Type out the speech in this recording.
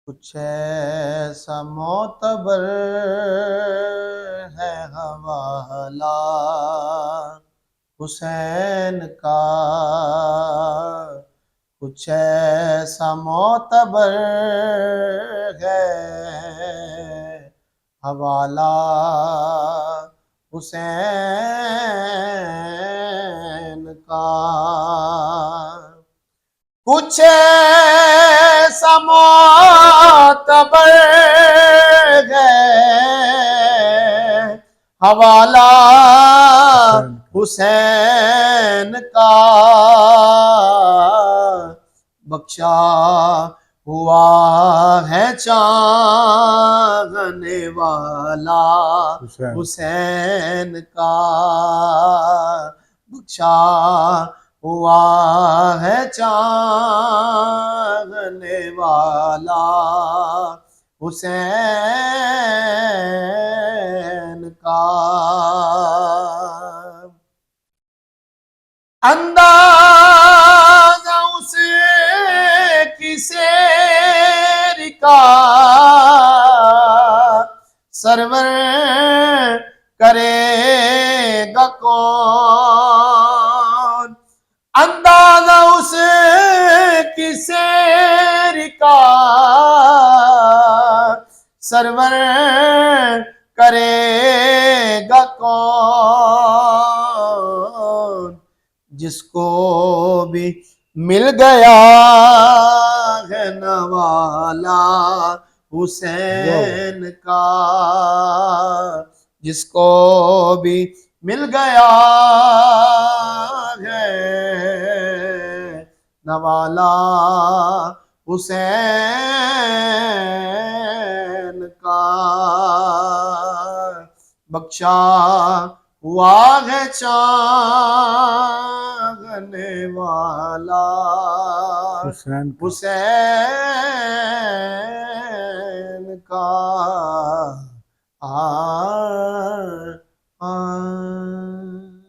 کچھ ایسا معتبر ہے حوالہ حسین کا، کچھ ایسا معتبر ہے حوالہ حسین کا، کچھ ایسا معتبر ہے حوالہ حسین کا، بخشا ہوا ہے چاہنے والا حسین کا، بخشا ہوا ہے چاہنے والا حسین کا، انداز اس کی سیر کا سرور کرے گا کون، انداز اس کی سیر کا سرور کرے گا کون، جس کو بھی مل گیا ہے نوالا حسین کا، جس کو بھی مل گیا ہے نوالا حسین کا، بخشا ہوا ہے چاہنے والا حسین کا،